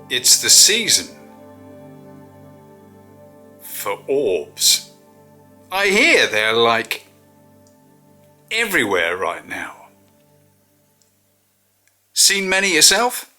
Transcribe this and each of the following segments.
It's the season for orbs. I hear they're like everywhere right now. Seen many yourself?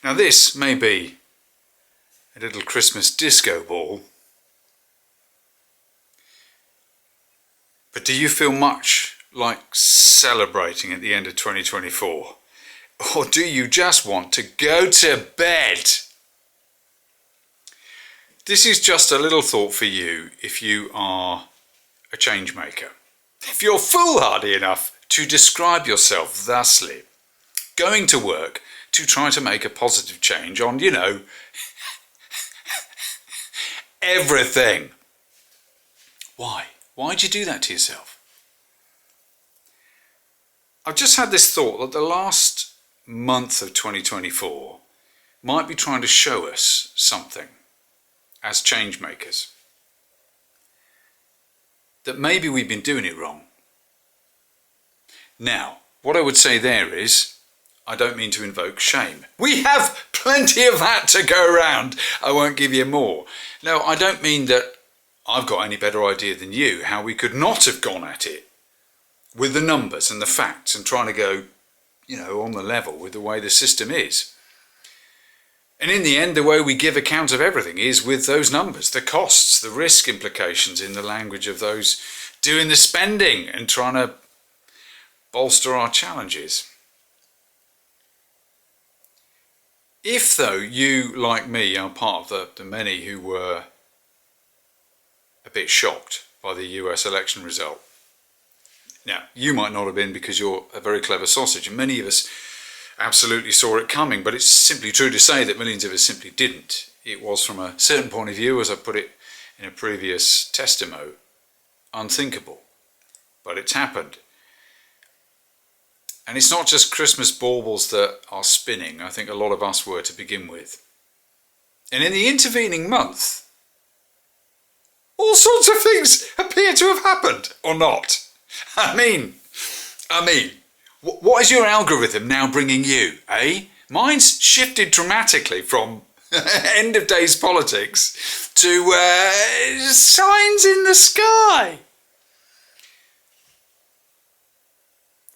Now this may be a little Christmas disco ball, but do you feel much like celebrating at the end of 2024? Or do you just want to go to bed? This is just a little thought for you if you are a change maker. If you're foolhardy enough to describe yourself thusly, going to work to try to make a positive change on, you know, everything. Why? Why'd you do that to yourself? I've just had this thought that the last month of 2024 might be trying to show us something as change makers. That maybe we've been doing it wrong. Now, what I would say there is, I don't mean to invoke shame. We have plenty of that to go around. I won't give you more. No, I don't mean that I've got any better idea than you how we could not have gone at it with the numbers and the facts and trying to go, you know, on the level with the way the system is. And in the end, the way we give account of everything is with those numbers, the costs, the risk implications in the language of those doing the spending and trying to bolster our challenges. If, though, you, like me, are part of the many who were a bit shocked by the US election result. Now, you might not have been because you're a very clever sausage, and many of us absolutely saw it coming, but it's simply true to say that millions of us simply didn't. It was, from a certain point of view, as I put it in a previous testimony, unthinkable. But it's happened. And it's not just Christmas baubles that are spinning. I think a lot of us were to begin with. And in the intervening month, all sorts of things appear to have happened, or not. I mean, what is your algorithm now bringing you, eh? Mine's shifted dramatically from end of days politics to signs in the sky.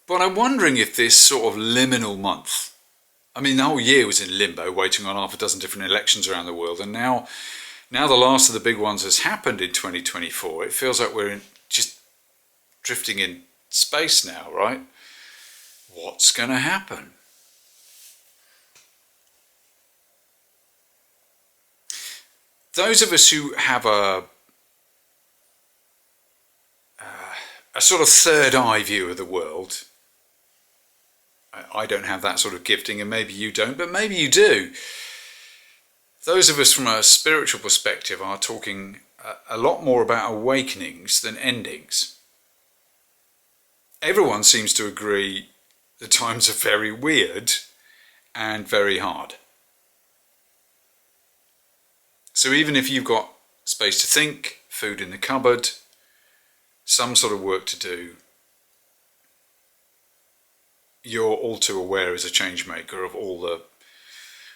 But I'm wondering if this sort of liminal month, I mean, the whole year was in limbo, waiting on half a dozen different elections around the world, and now the last of the big ones has happened in 2024. It feels like we're just drifting in space now, right? What's going to happen? Those of us who have a sort of third eye view of the world, I don't have that sort of gifting, and maybe you don't, but maybe you do. Those of us from a spiritual perspective are talking a lot more about awakenings than endings. Everyone seems to agree the times are very weird and very hard. So even if you've got space to think, food in the cupboard, some sort of work to do, you're all too aware as a change maker of all the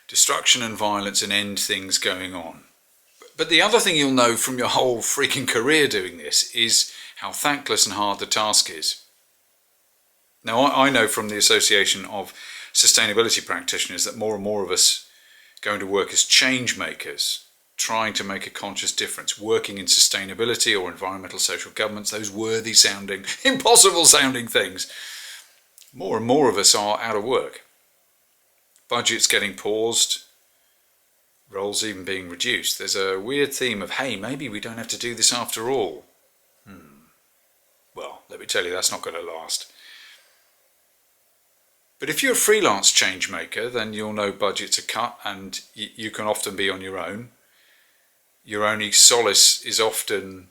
destruction and violence and end things going on. But the other thing you'll know from your whole freaking career doing this is how thankless and hard the task is. Now, I know from the Association of Sustainability Practitioners that more and more of us going to work as change makers, trying to make a conscious difference, working in sustainability or environmental social governments, those worthy sounding, impossible sounding things. More and more of us are out of work. Budgets getting paused, roles even being reduced. There's a weird theme of, hey, maybe we don't have to do this after all. Well, let me tell you, that's not going to last. But if you're a freelance change maker, then you'll know budgets are cut and you can often be on your own. Your only solace is often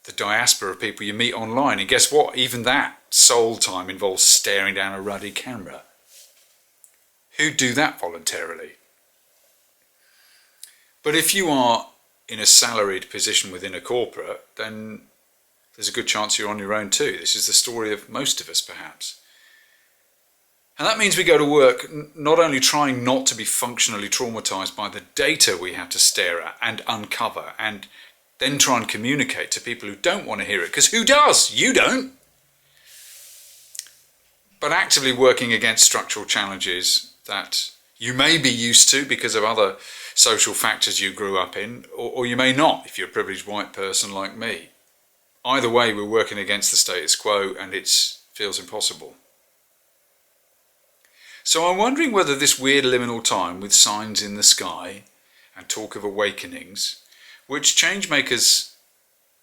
the diaspora of people you meet online. And guess what? Even that soul time involves staring down a ruddy camera. Who'd do that voluntarily? But if you are in a salaried position within a corporate, then there's a good chance you're on your own too. This is the story of most of us, perhaps. And that means we go to work not only trying not to be functionally traumatized by the data we have to stare at and uncover and then try and communicate to people who don't want to hear it, because who does? You don't. But actively working against structural challenges that you may be used to because of other social factors you grew up in, or you may not if you're a privileged white person like me. Either way, we're working against the status quo and it feels impossible. So I'm wondering whether this weird liminal time with signs in the sky and talk of awakenings, which changemakers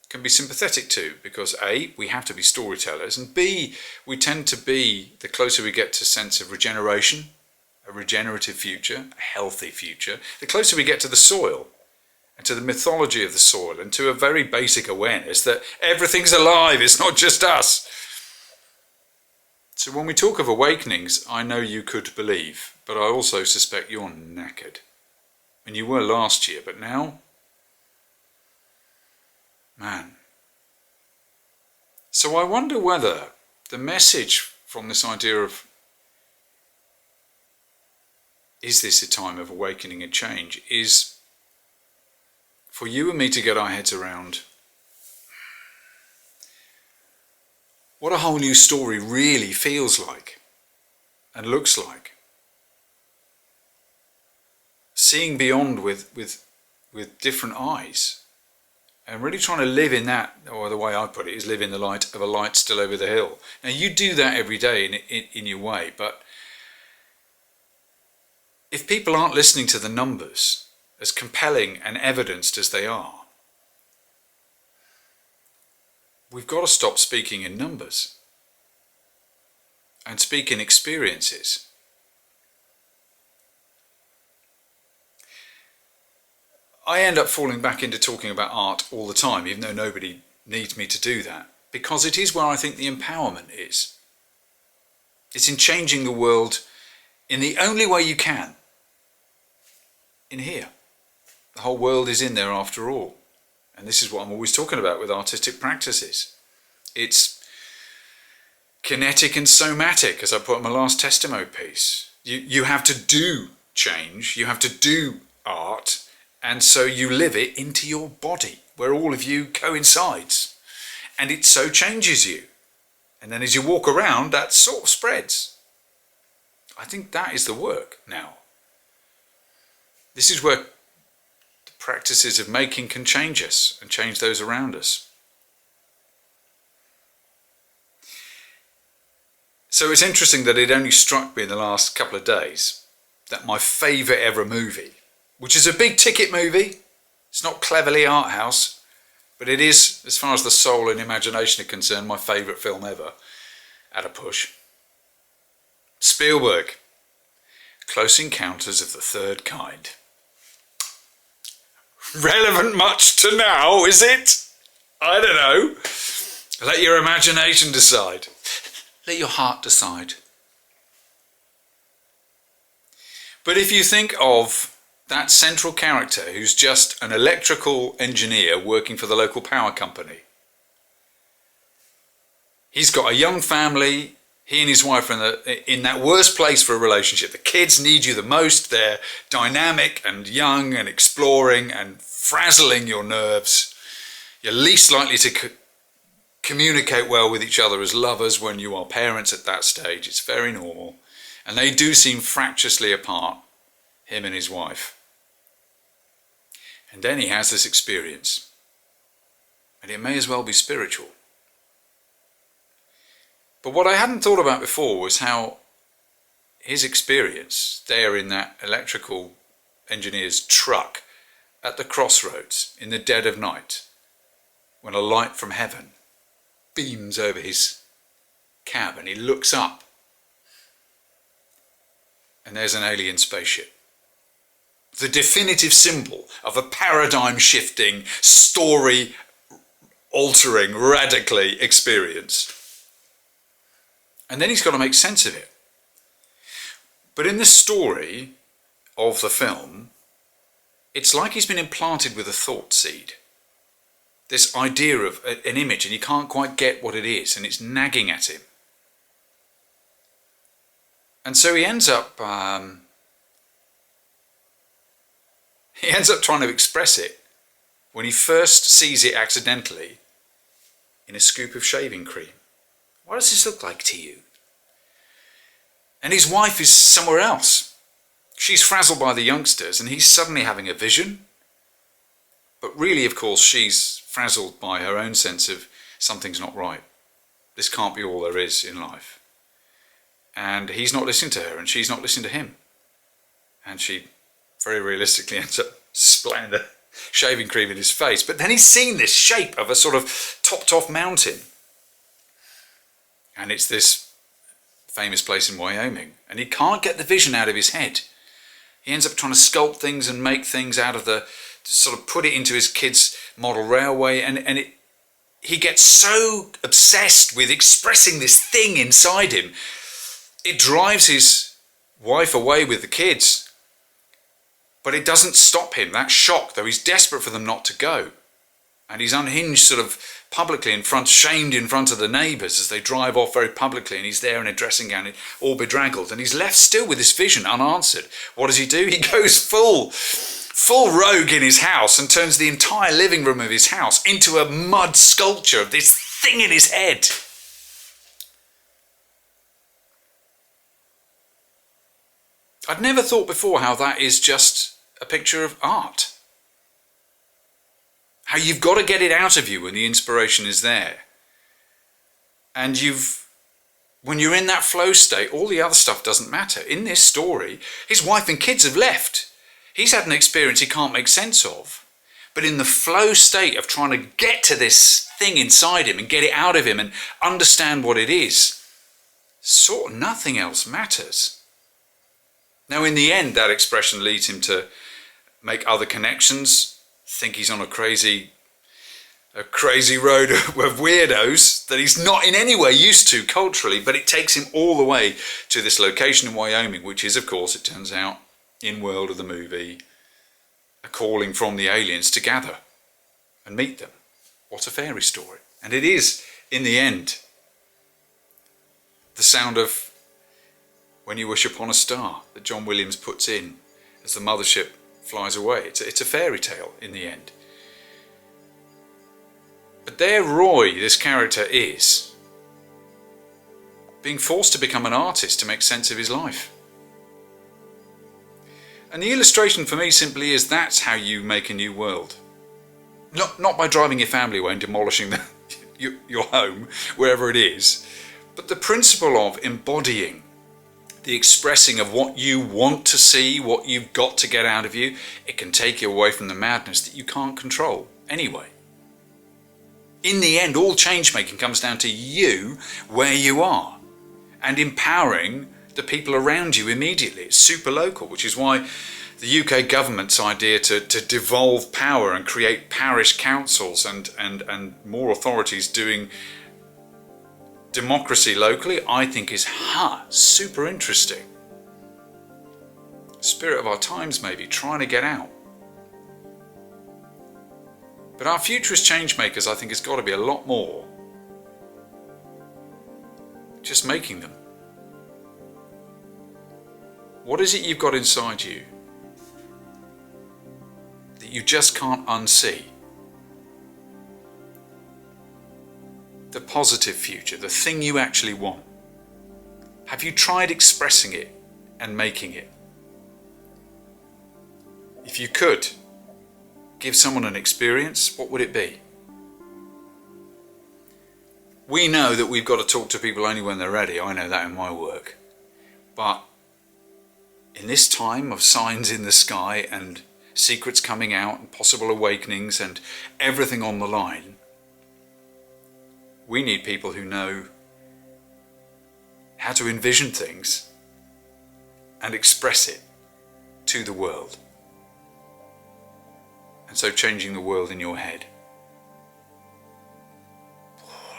can be sympathetic to, because A, we have to be storytellers, and B, we tend to be, the closer we get to sense of regeneration, a regenerative future, a healthy future, the closer we get to the soil and to the mythology of the soil and to a very basic awareness that everything's alive, it's not just us. So when we talk of awakenings, I know you could believe, but I also suspect you're knackered. And you were last year, but now? Man. So I wonder whether the message from this idea of is this a time of awakening and change is for you and me to get our heads around what a whole new story really feels like and looks like. Seeing beyond with different eyes and really trying to live in that, or the way I put it is live in the light of a light still over the hill. Now you do that every day in your way, but if people aren't listening to the numbers as compelling and evidenced as they are, we've got to stop speaking in numbers and speak in experiences. I end up falling back into talking about art all the time, even though nobody needs me to do that, because it is where I think the empowerment is. It's in changing the world in the only way you can. In here. The whole world is in there after all. And this is what I'm always talking about with artistic practices. It's kinetic and somatic, as I put in my last testimony piece. You have to do change, you have to do art, and so you live it into your body, where all of you coincides. And it so changes you. And then as you walk around, that sort of spreads. I think that is the work now. This is where the practices of making can change us and change those around us. So it's interesting that it only struck me in the last couple of days that my favourite ever movie, which is a big ticket movie, it's not cleverly art house, but it is, as far as the soul and imagination are concerned, my favourite film ever, at a push. Spielberg, Close Encounters of the Third Kind. Relevant much to now, is it? I don't know. Let your imagination decide. Let your heart decide. But if you think of that central character who's just an electrical engineer working for the local power company. He's got a young family. He and his wife are in that worst place for a relationship. The kids need you the most. They're dynamic and young and exploring and frazzling your nerves. You're least likely to communicate well with each other as lovers when you are parents at that stage. It's very normal. And they do seem fractiously apart, him and his wife. And then he has this experience. And it may as well be spiritual. But what I hadn't thought about before was how his experience there in that electrical engineer's truck at the crossroads in the dead of night, when a light from heaven beams over his cab and he looks up and there's an alien spaceship. The definitive symbol of a paradigm-shifting, story-altering, radically experience. And then he's got to make sense of it. But in the story of the film, it's like he's been implanted with a thought seed. This idea of an image, and he can't quite get what it is, and it's nagging at him. And so he ends up trying to express it when he first sees it accidentally in a scoop of shaving cream. What does this look like to you? And his wife is somewhere else. She's frazzled by the youngsters and he's suddenly having a vision. But really, of course, she's frazzled by her own sense of something's not right. This can't be all there is in life. And he's not listening to her and she's not listening to him. And she very realistically ends up splatting the shaving cream in his face. But then he's seen this shape of a sort of topped off mountain. And it's this famous place in Wyoming. And he can't get the vision out of his head. He ends up trying to sculpt things and make things out of sort of put it into his kid's model railway. And he gets so obsessed with expressing this thing inside him. It drives his wife away with the kids. But it doesn't stop him, that shock, though he's desperate for them not to go. And he's unhinged sort of publicly shamed in front of the neighbours as they drive off very publicly, and he's there in a dressing gown, all bedraggled, and he's left still with this vision unanswered. What does he do? He goes full rogue in his house and turns the entire living room of his house into a mud sculpture of this thing in his head. I'd never thought before how that is just a picture of art. How you've got to get it out of you when the inspiration is there. And when you're in that flow state, all the other stuff doesn't matter. In this story, his wife and kids have left. He's had an experience he can't make sense of. But in the flow state of trying to get to this thing inside him and get it out of him and understand what it is, sort of nothing else matters. Now, in the end, that expression leads him to make other connections, think he's on a crazy road of weirdos that he's not in any way used to culturally, but it takes him all the way to this location in Wyoming, which is, of course, it turns out, in world of the movie, a calling from the aliens to gather and meet them. What a fairy story. And it is, in the end, the sound of When You Wish Upon a Star that John Williams puts in as the mothership flies away. It's a fairy tale in the end. But there Roy, this character, is being forced to become an artist to make sense of his life. And the illustration for me simply is that's how you make a new world. Not by driving your family away and demolishing your home, wherever it is, but the principle of embodying the expressing of what you want to see, what you've got to get out of you. It can take you away from the madness that you can't control anyway. In the end, all change making comes down to you, where you are, and empowering the people around you immediately. It's super local, which is why the UK government's idea to devolve power and create parish councils and more authorities doing democracy locally, I think is super interesting. Spirit of our times, maybe, trying to get out. But our future as change makers, I think, has got to be a lot more just making them. What is it you've got inside you that you just can't unsee? The positive future, the thing you actually want. Have you tried expressing it and making it? If you could give someone an experience, what would it be? We know that we've got to talk to people only when they're ready. I know that in my work. But in this time of signs in the sky and secrets coming out and possible awakenings and everything on the line, we need people who know how to envision things and express it to the world. And so changing the world in your head.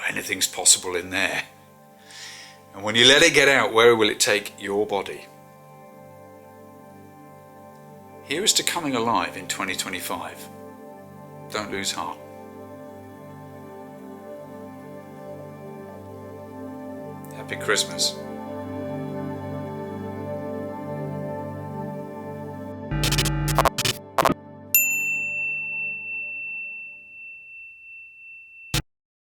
Anything's possible in there. And when you let it get out, where will it take your body? Here is to coming alive in 2025. Don't lose heart. Happy Christmas.